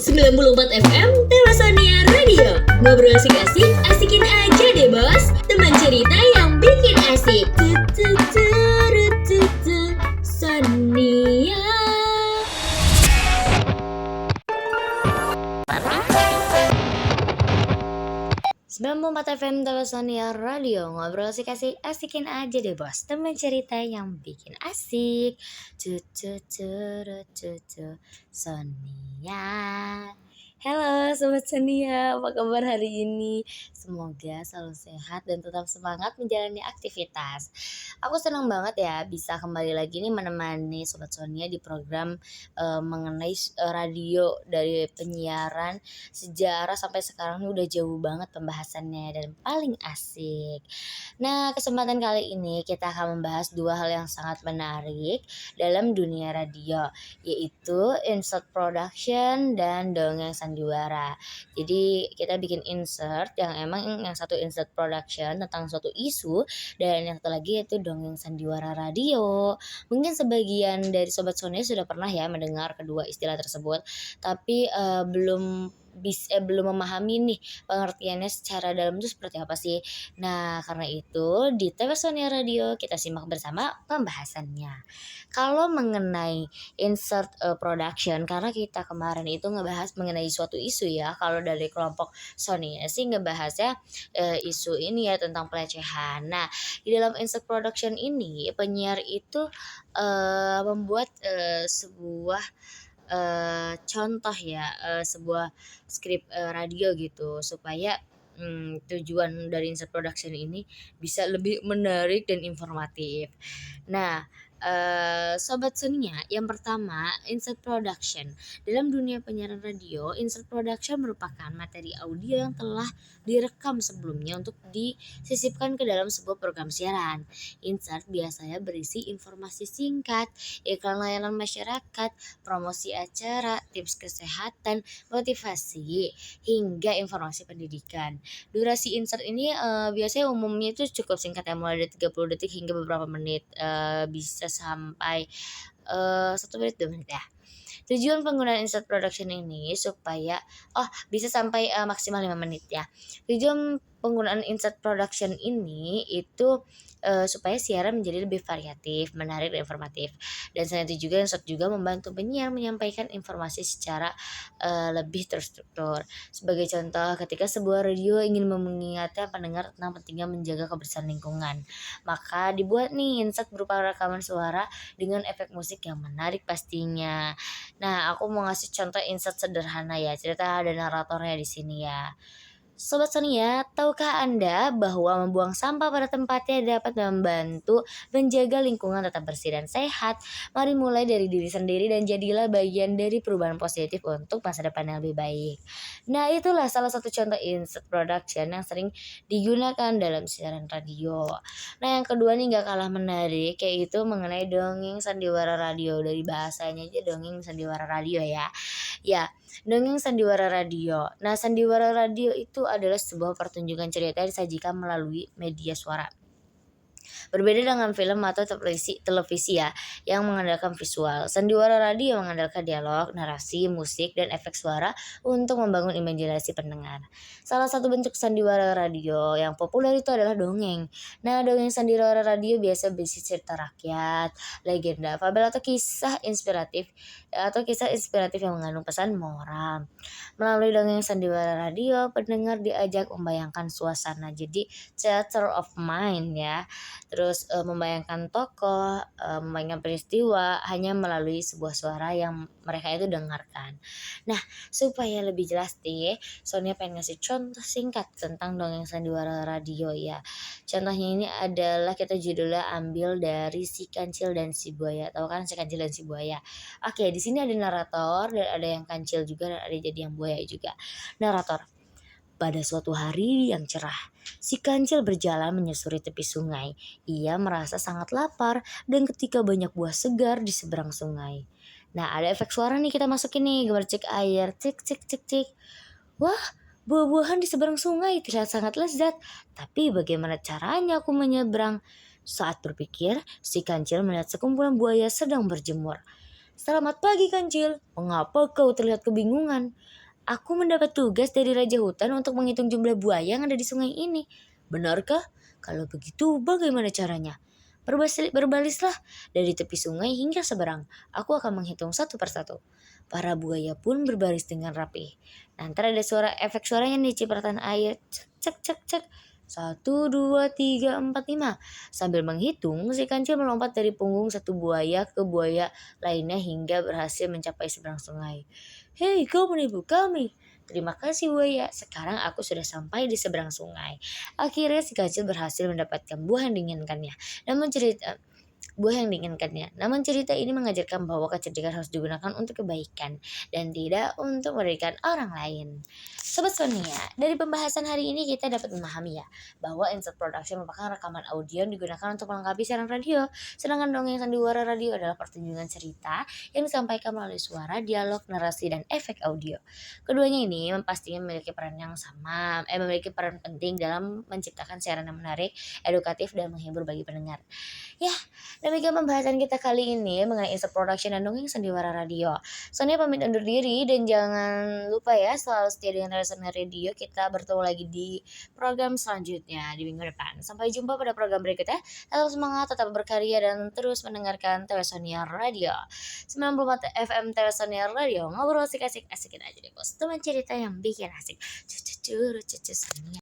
94 FM Temasania Radio. Ngobrol asik-asik, asikin aja deh bos. Teman cerita yang bikin asik. Sonia. 94 FM Temasania Radio. Ngobrol asik-asik, asikin aja deh bos. Teman cerita yang bikin asik. Sonia. Halo Sobat Sonia, apa kabar hari ini? Semoga selalu sehat dan tetap semangat menjalani aktivitas. Aku senang banget ya bisa kembali lagi nih menemani Sobat Sonia di program mengenai radio dari penyiaran sejarah sampai sekarang ini udah jauh banget pembahasannya dan paling asik. Nah, kesempatan kali ini kita akan membahas dua hal yang sangat menarik dalam dunia radio, yaitu insert production dan dongeng sandiwara. Jadi kita bikin insert yang emang yang satu insert production tentang suatu isu dan yang satu lagi yaitu dongeng sandiwara radio. Mungkin sebagian dari Sobat Sonia sudah pernah ya mendengar kedua istilah tersebut, tapi belum memahami nih pengertiannya secara dalam itu seperti apa sih. Nah, karena itu di TV Sonia Radio kita simak bersama pembahasannya. Kalau mengenai insert production, karena kita kemarin itu ngebahas mengenai suatu isu ya. Kalau dari kelompok Sonia sih ngebahasnya isu ini ya tentang pelecehan. Nah, di dalam insert production ini penyiar itu membuat sebuah contoh ya, sebuah skrip radio gitu supaya tujuan dari insert production ini bisa lebih menarik dan informatif. Nah, Sobat Sonia, yang pertama insert production. Dalam dunia penyiaran radio, insert production merupakan materi audio yang telah direkam sebelumnya untuk disisipkan ke dalam sebuah program siaran. Insert biasanya berisi informasi singkat, iklan layanan masyarakat, promosi acara, tips kesehatan, motivasi, hingga informasi pendidikan. Durasi insert ini biasanya umumnya itu cukup singkat ya, mulai dari 30 detik hingga beberapa menit, bisa sampai 1 menit 2 menit ya. Tujuan penggunaan insert production ini supaya bisa sampai maksimal 5 menit ya. Tujuan penggunaan insert production ini itu supaya siaran menjadi lebih variatif, menarik dan informatif. Dan selain itu juga insert juga membantu penyiar menyampaikan informasi secara lebih terstruktur. Sebagai contoh, ketika sebuah radio ingin mengingatkan pendengar tentang pentingnya menjaga kebersihan lingkungan, maka dibuat nih insert berupa rekaman suara dengan efek musik yang menarik pastinya. Nah, aku mau ngasih contoh insert sederhana ya. Cerita ada naratornya di sini ya. Sobat Sonia, tahukah Anda bahwa membuang sampah pada tempatnya dapat membantu menjaga lingkungan tetap bersih dan sehat? Mari mulai dari diri sendiri dan jadilah bagian dari perubahan positif untuk masa depan yang lebih baik. Nah, itulah salah satu contoh insert production yang sering digunakan dalam siaran radio. Nah, yang kedua nih gak kalah menarik, yaitu mengenai dongeng sandiwara radio. Dari bahasanya aja dongeng sandiwara radio ya. Ya, dongeng sandiwara radio. Nah, sandiwara radio itu adalah sebuah pertunjukan cerita yang disajikan melalui media suara. Berbeda dengan film atau televisi ya, yang mengandalkan visual. Sandiwara radio mengandalkan dialog, narasi, musik, dan efek suara untuk membangun imajinasi pendengar. Salah satu bentuk sandiwara radio yang populer itu adalah dongeng. Nah, dongeng sandiwara radio biasa berisi cerita rakyat, legenda, fabel atau kisah inspiratif yang mengandung pesan moral. Melalui dongeng sandiwara radio, pendengar diajak membayangkan suasana. Jadi theater of mind ya. Terus membayangkan tokoh, membayangkan peristiwa hanya melalui sebuah suara yang mereka itu dengarkan. Nah, supaya lebih jelas nih, Sonia pengen ngasih contoh singkat tentang dongeng sandiwara radio ya. Contohnya ini adalah kita judulnya ambil dari Si Kancil dan Si Buaya. Tahu kan Si Kancil dan Si Buaya? Oke, di sini ada narator dan ada yang kancil juga dan ada jadi yang buaya juga. Narator. Pada suatu hari yang cerah, si kancil berjalan menyusuri tepi sungai. Ia merasa sangat lapar dan ketika banyak buah segar di seberang sungai. Nah, ada efek suara nih kita masukin nih, gemercik air, cik cik cik cik. Wah, buah-buahan di seberang sungai terlihat sangat lezat. Tapi bagaimana caranya aku menyeberang? Saat berpikir, si kancil melihat sekumpulan buaya sedang berjemur. Selamat pagi Kancil, mengapa kau terlihat kebingungan? Aku mendapat tugas dari Raja Hutan untuk menghitung jumlah buaya yang ada di sungai ini. Benarkah? Kalau begitu bagaimana caranya? Berbalislah dari tepi sungai hingga seberang. Aku akan menghitung satu persatu. Para buaya pun berbaris dengan rapi. Nanti ada efek suaranya nih cipratan air. Cek cek cek cek. 1, 2, 3, 4, 5. Sambil menghitung, si kancil melompat dari punggung satu buaya ke buaya lainnya hingga berhasil mencapai seberang sungai. Hei, kau menipu kami. Terima kasih buaya, sekarang aku sudah sampai di seberang sungai. Akhirnya si kancil berhasil mendapatkan buah yang diinginkannya. Namun cerita ini mengajarkan bahwa kecerdikan harus digunakan untuk kebaikan dan tidak untuk merugikan orang lain. Sobat Sonia, dari pembahasan hari ini kita dapat memahami ya bahwa insert production merupakan rekaman audio yang digunakan untuk melengkapi siaran radio. Sedangkan dongeng sandiwara radio adalah pertunjukan cerita yang disampaikan melalui suara, dialog, narasi, dan efek audio. Keduanya ini pastinya memiliki peran penting dalam menciptakan siaran yang menarik, edukatif, dan menghibur bagi pendengar. Ya, demikian pembahasan kita kali ini mengenai insert production dan dongeng sandiwara radio. Sonia pamit undur diri dan jangan lupa ya selalu setia dengan Telesonia Radio. Kita bertemu lagi di program selanjutnya di minggu depan. Sampai jumpa pada program berikutnya. Tetap semangat, tetap berkarya dan terus mendengarkan Telesonia Radio. 94 FM Telesonia Radio. Ngobrol asik-asik asikin aja deh bos. Teman cerita yang bikin asik. Cucu cucu Sonia.